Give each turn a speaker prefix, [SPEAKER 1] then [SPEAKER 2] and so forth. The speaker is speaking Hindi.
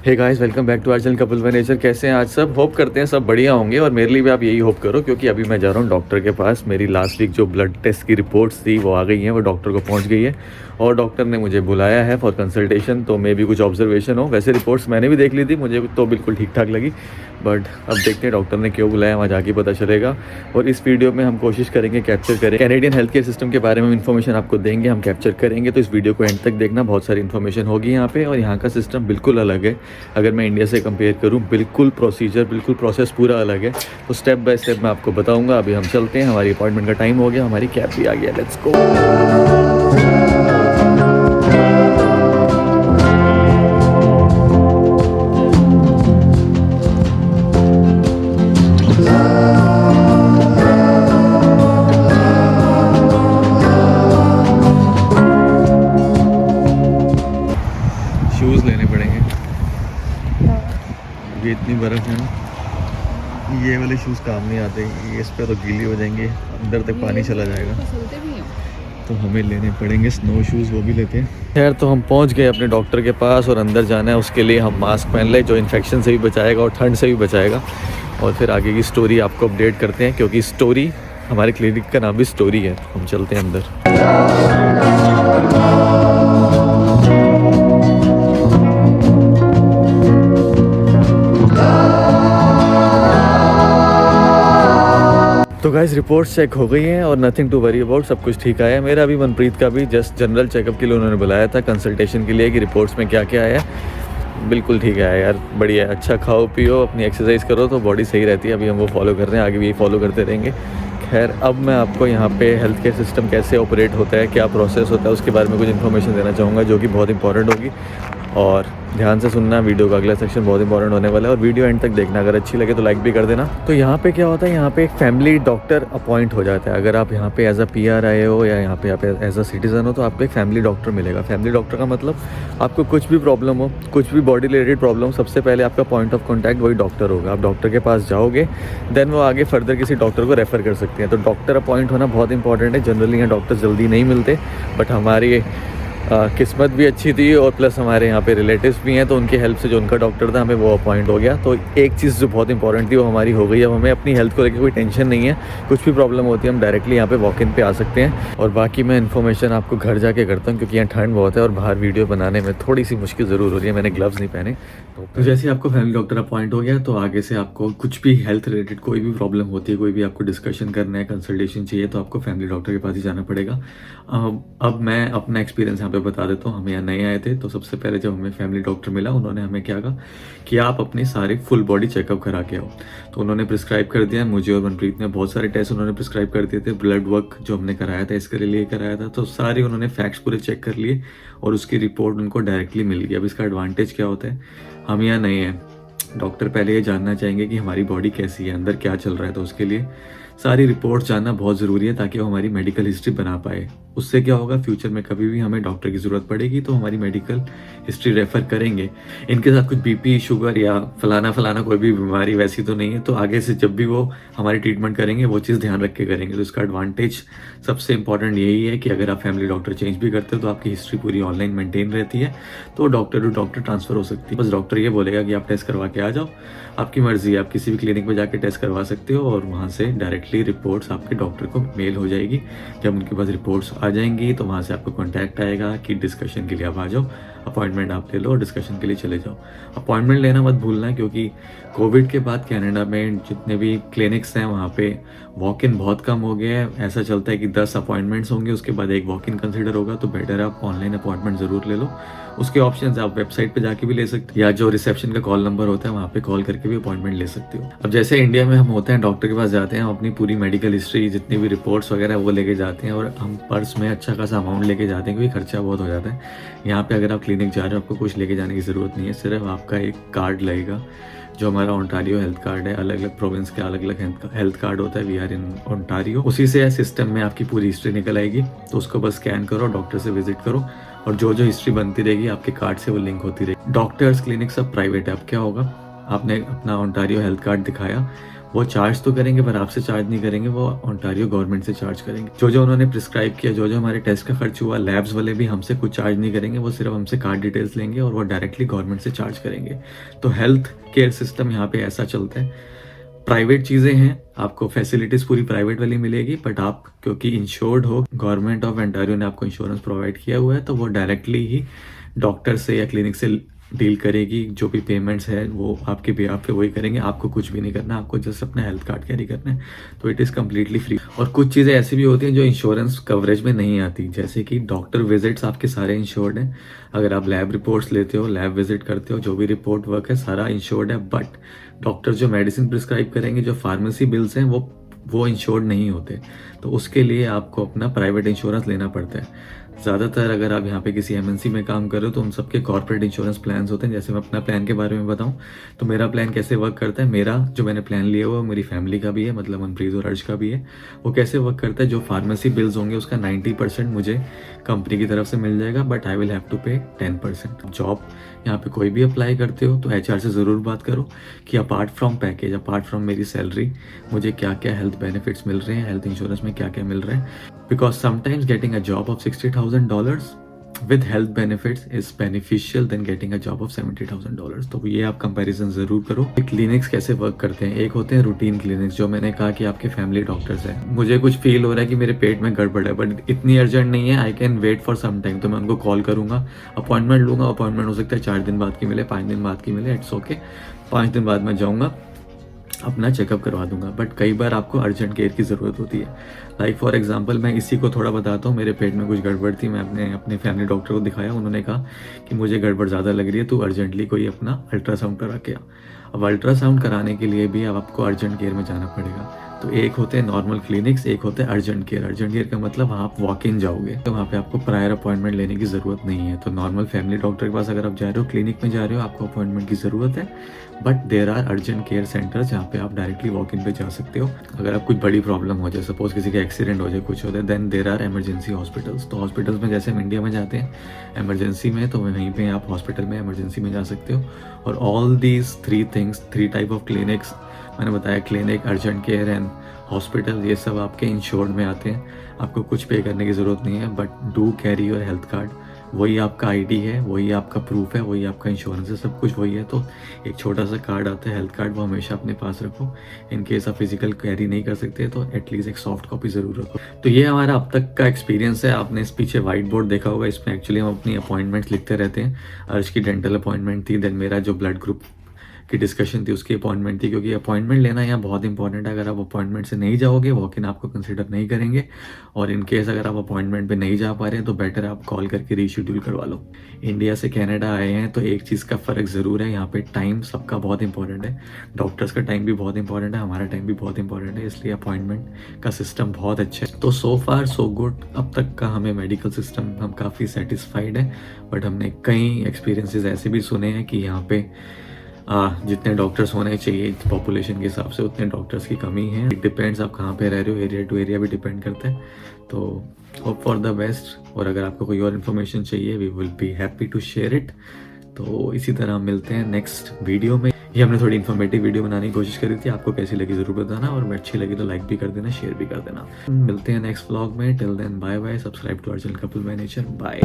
[SPEAKER 1] Hey guys, welcome back to our channel couple by nature. कैसे हैं आज सब? होप करते हैं सब बढ़िया होंगे और मेरे लिए भी आप यही होप करो, क्योंकि अभी मैं जा रहा हूँ डॉक्टर के पास। मेरी लास्ट वीक जो ब्लड टेस्ट की रिपोर्ट्स थी वो आ गई हैं, वो डॉक्टर को पहुँच गई है और डॉक्टर ने मुझे बुलाया है फॉर कंसल्टेशन। तो मे भी कुछ ऑब्जर्वेशन हो। वैसे रिपोर्ट्स मैंने भी देख ली थी, मुझे तो बिल्कुल ठीक ठाक लगी, बट अब देखते हैं डॉक्टर ने क्यों बुलाया, वहाँ जाके पता चलेगा। और इस वीडियो में हम कोशिश करेंगे कैप्चर करें कैनेडियन हेल्थ केयर सिस्टम के बारे में इन्फॉर्मेशन आपको देंगे, हम कैप्चर करेंगे। तो इस वीडियो को एंड तक देखना, बहुत सारी इन्फॉर्मेशन होगी यहाँ पे। और यहाँ का सिस्टम बिल्कुल अलग है, अगर मैं इंडिया से कंपेयर करूँ, बिल्कुल प्रोसीजर, बिल्कुल प्रोसेस पूरा अलग है। तो स्टेप बाय स्टेप मैं आपको बताऊँगा। अभी हम चलते हैं, हमारी अपॉइंटमेंट का टाइम हो गया, हमारी कैब भी आ गया। Let's go. शूज़ लेने पड़ेंगे, ये इतनी बर्फ़ है ना, ये वाले शूज़ काम नहीं आते, ये इस पर तो गीली हो जाएंगे, अंदर तक पानी चला जाएगा। तो हमें लेने पड़ेंगे स्नो शूज़, वो भी लेते हैं। खैर, तो हम पहुंच गए अपने डॉक्टर के पास और अंदर जाना है। उसके लिए हम मास्क पहन लें, जो इन्फेक्शन से भी बचाएगा और ठंड से भी बचाएगा। और फिर आगे की स्टोरी आपको अपडेट करते हैं, क्योंकि स्टोरी, हमारे क्लिनिक का नाम भी स्टोरी है। हम चलते हैं अंदर। तो गाइस, रिपोर्ट्स चेक हो गई हैं और नथिंग टू वरी अबाउट, सब कुछ ठीक आया है। मेरा भी, मनप्रीत का भी जस्ट जनरल चेकअप के लिए उन्होंने बुलाया था, कंसल्टेशन के लिए, कि रिपोर्ट्स में क्या क्या आया है। बिल्कुल ठीक है यार, बढ़िया है। अच्छा खाओ पियो, अपनी एक्सरसाइज करो तो बॉडी सही रहती है। अभी हम वो फॉलो कर रहे हैं, आगे भी यही फॉलो करते रहेंगे। खैर, अब मैं आपको यहाँ पे हेल्थ केयर सिस्टम कैसे ऑपरेट होता है, क्या प्रोसेस होता है, उसके बारे में कुछ इन्फॉर्मेशन देना चाहूँगा, जो कि बहुत इंपॉर्टेंट होगी। और ध्यान से सुनना, वीडियो का अगला सेक्शन बहुत इंपॉर्टेंट होने वाला है। और वीडियो एंड तक देखना, अगर अच्छी लगे तो लाइक भी कर देना। तो यहाँ पे क्या होता है, यहाँ पे एक फैमिली डॉक्टर अपॉइंट हो जाता है। अगर आप यहाँ पे एज अ PR आए हो या यहाँ पे आप एज अ सिटीज़न हो, तो आपको एक फैमिली डॉक्टर मिलेगा। फैमिली डॉक्टर का मतलब, आपको कुछ भी प्रॉब्लम हो, कुछ भी बॉडी रिलेटेड प्रॉब्लम, सबसे पहले आपका पॉइंट ऑफ कॉन्टैक्ट वही डॉक्टर होगा। आप डॉक्टर के पास जाओगे, देन वो आगे फर्दर किसी डॉक्टर को रेफ़र कर सकते हैं। तो डॉक्टर अपॉइंट होना बहुत इंपॉर्टेंट है। जनरली यहाँ डॉक्टर जल्दी नहीं मिलते, बट हमारी किस्मत भी अच्छी थी और प्लस हमारे यहाँ पे रिलेटिव्स भी हैं, तो उनकी हेल्प से जो उनका डॉक्टर था, हमें वो अपॉइंट हो गया। तो एक चीज़ जो बहुत इंपॉर्टेंट थी वो हमारी हो गई। अब हमें अपनी हेल्थ को लेकर कोई टेंशन नहीं है। कुछ भी प्रॉब्लम होती है, हम डायरेक्टली यहाँ पे वॉक इन पे आ सकते हैं। और बाकी मैं इन्फॉर्मेशन आपको घर जाके करता हूँ, क्योंकि यहाँ ठंड बहुत है और बाहर वीडियो बनाने में थोड़ी सी मुश्किल ज़रूर हो रही है। मैंने ग्लव्स नहीं पहने। तो जैसे आपको फैमिली डॉक्टर अपॉइंट हो गया, तो आगे से आपको कुछ भी हेल्थ रिलेटेड कोई भी प्रॉब्लम होती है, कोई भी आपको डिस्कशन करना है, कंसल्टेशन चाहिए, तो आपको फैमिली डॉक्टर के पास ही जाना पड़ेगा। अब मैं अपना एक्सपीरियंस यहाँ पे बता देता हूँ। हम यहाँ नए आए थे, तो सबसे पहले जब हमें फैमिली डॉक्टर मिला, उन्होंने हमें क्या कहा कि आप अपनी सारी फुल बॉडी चेकअप करा के आओ। तो उन्होंने प्रिस्क्राइब कर दिया, मुझे और मनप्रीत ने बहुत सारे टेस्ट उन्होंने प्रिस्क्राइब कर दिए थे। ब्लड वर्क जो हमने कराया था, इसके लिए कराया था, तो सारे उन्होंने फैक्ट्स पूरे चेक कर लिए और उसकी रिपोर्ट उनको डायरेक्टली मिल गई। अब इसका एडवांटेज क्या होता है, हम यहाँ नए हैं, डॉक्टर पहले ये जानना चाहेंगे कि हमारी बॉडी कैसी है, अंदर क्या चल रहा है। तो उसके लिए सारी रिपोर्ट्स जानना बहुत ज़रूरी है, ताकि वो हमारी मेडिकल हिस्ट्री बना पाए। उससे क्या होगा, फ्यूचर में कभी भी हमें डॉक्टर की ज़रूरत पड़ेगी तो हमारी मेडिकल हिस्ट्री रेफ़र करेंगे। इनके साथ कुछ BP, शुगर या फलाना कोई भी बीमारी वैसी तो नहीं है, तो आगे से जब भी वो हमारी ट्रीटमेंट करेंगे, वो चीज़ ध्यान रख के करेंगे। तो इसका एडवांटेज सबसे इंपॉर्टेंट यही है कि अगर आप फैमिली डॉक्टर चेंज भी करते हो, तो आपकी हिस्ट्री पूरी ऑनलाइन मेंटेन रहती है, तो डॉक्टर टू डॉक्टर ट्रांसफ़र हो सकती है। बस डॉक्टर ये बोलेगा कि आप टेस्ट करवा के आ जाओ, आपकी मर्ज़ी है, आप किसी भी क्लिनिक में जाके टेस्ट करवा सकते हो और वहाँ से डायरेक्टली रिपोर्ट्स आपके डॉक्टर को मेल हो जाएगी। जब उनके पास रिपोर्ट्स आ जाएंगी, तो वहाँ से आपको कॉन्टैक्ट आएगा कि डिस्कशन के लिए आप आ जाओ, अपॉइंटमेंट आप ले लो और डिस्कशन के लिए चले जाओ। अपॉइंटमेंट लेना मत भूलना, क्योंकि कोविड के बाद कनाडा में जितने भी क्लिनिक्स हैं, वहाँ पे वॉक इन बहुत कम हो गया है। ऐसा चलता है कि 10 अपॉइंटमेंट्स होंगे, उसके बाद एक वॉक इन कंसिडर होगा। तो बेटर आप ऑनलाइन अपॉइंटमेंट ज़रूर ले लो। उसके ऑप्शंस आप वेबसाइट पे जाके भी ले सकते हो, या जो रिसेप्शन का कॉल नंबर होता है वहाँ पे कॉल करके भी अपॉइंटमेंट ले सकते हो। अब जैसे इंडिया में हम होते हैं, डॉक्टर के पास जाते हैं, हम अपनी पूरी मेडिकल हिस्ट्री, जितनी भी रिपोर्ट्स वगैरह वो लेके जाते हैं, और हम पर्स में अच्छा खासा अमाउंट लेके जाते हैं, क्योंकि खर्चा बहुत हो जाता है। यहाँ पे अगर आप क्लिनिक जा रहे हो, आपको कुछ लेके जाने की ज़रूरत नहीं है, सिर्फ आपका एक कार्ड लगेगा, जो हमारा ओंटारियो हेल्थ कार्ड है। अलग अलग प्रोविंस के अलग अलग हेल्थ कार्ड होता है। We are in Ontario. उसी से सिस्टम में आपकी पूरी हिस्ट्री निकल आएगी, तो उसको बस स्कैन करो, डॉक्टर से विजिट करो, और जो जो हिस्ट्री बनती रहेगी आपके कार्ड से वो लिंक होती रहेगी। डॉक्टर्स, क्लिनिक सब प्राइवेट है। अब क्या होगा, आपने अपना ओंटारियो हेल्थ कार्ड दिखाया, वो चार्ज तो करेंगे पर आपसे चार्ज नहीं करेंगे, वो ओंटारियो गवर्नमेंट से चार्ज करेंगे। जो जो उन्होंने प्रिस्क्राइब किया, जो जो हमारे टेस्ट का खर्च हुआ, लैब्स वाले भी हमसे कुछ चार्ज नहीं करेंगे, वो सिर्फ हमसे कार्ड डिटेल्स लेंगे और वो डायरेक्टली गवर्नमेंट से चार्ज करेंगे। तो हेल्थ केयर सिस्टम यहाँ पे ऐसा चलता है। प्राइवेट चीज़ें हैं, आपको फैसिलिटीज़ पूरी प्राइवेट वाली मिलेगी, बट आप क्योंकि इंश्योर्ड हो, गवर्नमेंट ऑफ ओंटारियो ने आपको इंश्योरेंस प्रोवाइड किया हुआ है, तो वो डायरेक्टली ही डॉक्टर से या क्लिनिक से डील करेगी। जो भी पेमेंट्स है वो आपके बिहाफ पे वही करेंगे, आपको कुछ भी नहीं करना, आपको जस्ट अपना हेल्थ कार्ड कैरी करना है। तो इट इज़ कम्प्लीटली फ्री। और कुछ चीज़ें ऐसी भी होती हैं जो इंश्योरेंस कवरेज में नहीं आती, जैसे कि डॉक्टर विजिट्स आपके सारे इंश्योर्ड हैं। अगर आप लैब रिपोर्ट्स लेते हो, लैब विजिट करते हो, जो भी रिपोर्ट वर्क है सारा इंश्योर्ड है, बट डॉक्टर जो मेडिसिन प्रिस्क्राइब करेंगे, जो फार्मेसी बिल्स हैं, वो इंश्योर्ड नहीं होते। तो उसके लिए आपको अपना प्राइवेट इंश्योरेंस लेना पड़ता है। ज़्यादातर अगर आप यहाँ पे किसी एमएनसी में काम कर रहे हो तो उन सबके कॉर्पोरेट इंश्योरेंस प्लान्स होते हैं। जैसे मैं अपना प्लान के बारे में बताऊँ तो मेरा प्लान कैसे वर्क करता है, मेरा जो मैंने प्लान लिया हुआ है मेरी फैमिली का भी है, मतलब मनप्रीत और अर्श का भी है। वो कैसे वर्क करता है, जो फार्मेसी बिल्स होंगे उसका 90% मुझे कंपनी की तरफ से मिल जाएगा, but I will have to pay 10%। Job यहाँ पे कोई भी अप्लाई करते हो तो एचआर से ज़रूर बात करो कि apart from package, apart from मेरी सैलरी, मुझे क्या क्या हेल्थ बेनिफिट्स मिल रहे हैं, हेल्थ इंश्योरेंस में क्या क्या मिल रहा है। Because sometimes getting a job of $60,000 with health benefits is beneficial than getting a job of $70,000। तो ये आप कंपैरिजन ज़रूर करो। क्लिनिक्स कैसे वर्क करते हैं, एक होते हैं रूटीन क्लिनिक्स, जो मैंने कहा कि आपके फैमिली डॉक्टर्स हैं। मुझे कुछ फील हो रहा है कि मेरे पेट में गड़बड़ है, बट इतनी अर्जेंट नहीं है, I can wait for some time. तो मैं उनको कॉल करूँगा, अपॉइंटमेंट लूँगा। अपॉइंटमेंट हो सकता है 4 दिन बाद की मिले, 5 दिन बाद की मिले, इट्स ओके। 5 दिन बाद मैं जाऊँगा, अपना चेकअप करवा दूंगा। बट कई बार आपको अर्जेंट केयर की ज़रूरत होती है। लाइक फॉर एग्जांपल मैं इसी को थोड़ा बताता हूँ। मेरे पेट में कुछ गड़बड़ थी, मैं अपने फैमिली डॉक्टर को दिखाया, उन्होंने कहा कि मुझे गड़बड़ ज़्यादा लग रही है, तो अर्जेंटली कोई अपना अल्ट्रासाउंड करा के आ। अब अल्ट्रासाउंड कराने के लिए भी अब आपको अर्जेंट केयर में जाना पड़ेगा। तो एक होते हैं नॉर्मल क्लिनिक्स, एक होते हैं अर्जेंट केयर। अर्जेंट केयर का मतलब आप वॉक इन जाओगे, तो वहाँ पे आपको प्रायर अपॉइंटमेंट लेने की ज़रूरत नहीं है। तो नॉर्मल फैमिली डॉक्टर के पास अगर आप जा रहे हो, क्लिनिक में जा रहे हो, आपको अपॉइंटमेंट की ज़रूरत है। But there are urgent care centres जहाँ पे आप डायरेक्टली वॉक इन पे जा सकते हो। अगर आप कुछ बड़ी प्रॉब्लम हो जाए, सपोज किसी का एक्सीडेंट हो जाए, कुछ हो जाए, then there are emergency hospitals. तो हॉस्पिटल्स में जैसे हम इंडिया में जाते हैं इमरजेंसी में, तो वहीं पे आप हॉस्पिटल में इमरजेंसी में जा सकते हो। और all these 3 things, 3 type of clinics मैंने बताया, clinic, urgent care and hospital, ये सब आपके इंश्योर्ड में आते हैं। आपको कुछ पे करने की ज़रूरत नहीं है, but do carry your health card. वही आपका आईडी है, वही आपका प्रूफ है, वही आपका इंश्योरेंस है, सब कुछ वही है। तो एक छोटा सा कार्ड आता है हेल्थ कार्ड, वो हमेशा अपने पास रखो। इन केस आप फिजिकल कैरी नहीं कर सकते तो एटलीस्ट एक सॉफ्ट कॉपी ज़रूर रखो। तो ये हमारा अब तक का एक्सपीरियंस है। आपने इस पीछे वाइट बोर्ड देखा होगा, इसमें एक्चुअली हम अपनी अपॉइंटमेंट्स लिखते रहते हैं। अर्श की डेंटल अपॉइंटमेंट थी, देन मेरा जो ब्लड ग्रुप की डिस्कशन थी उसकी अपॉइंटमेंट थी, क्योंकि अपॉइंटमेंट लेना यहाँ बहुत इंपॉर्टेंट है। अगर आप अपॉइंटमेंट से नहीं जाओगे, वॉक इन आपको कंसिडर नहीं करेंगे। और इन केस अगर आप अपॉइंटमेंट पे नहीं जा पा रहे हैं तो बेटर आप कॉल करके रीशेड्यूल करवा लो। इंडिया से कनाडा आए हैं तो एक चीज़ का फ़र्क ज़रूर है, यहाँ पे टाइम सबका बहुत इंपॉर्टेंट है। डॉक्टर्स का टाइम भी बहुत इंपॉर्टेंट है, हमारा टाइम भी बहुत इंपॉर्टेंट है, इसलिए अपॉइंटमेंट का सिस्टम बहुत अच्छा है। तो सो फार सो गुड, अब तक का हमें मेडिकल सिस्टम हम काफ़ी सेटिस्फाइड है। बट हमने कई एक्सपीरियंसेस ऐसे भी सुने हैं कि यहाँ पे जितने डॉक्टर्स होने चाहिए पॉपुलेशन के हिसाब से, उतने डॉक्टर्स की कमी है। इट डिपेंड्स आप कहाँ पे रह रहे हो, एरिया टू एरिया भी डिपेंड करता है। तो होप फॉर द बेस्ट। और अगर आपको कोई और इन्फॉर्मेशन चाहिए, we will be happy to share it. तो इसी तरह हम मिलते हैं नेक्स्ट वीडियो में। ये हमने थोड़ी इन्फॉर्मेटिव वीडियो बनाने की कोशिश करी थी, आपको कैसी लगी ज़रूर बताना, और अच्छी लगी तो लाइक भी कर देना, शेयर भी कर देना। मिलते हैं नेक्स्ट व्लॉग में। Till then bye bye. Subscribe to our channel couple by nature. Bye.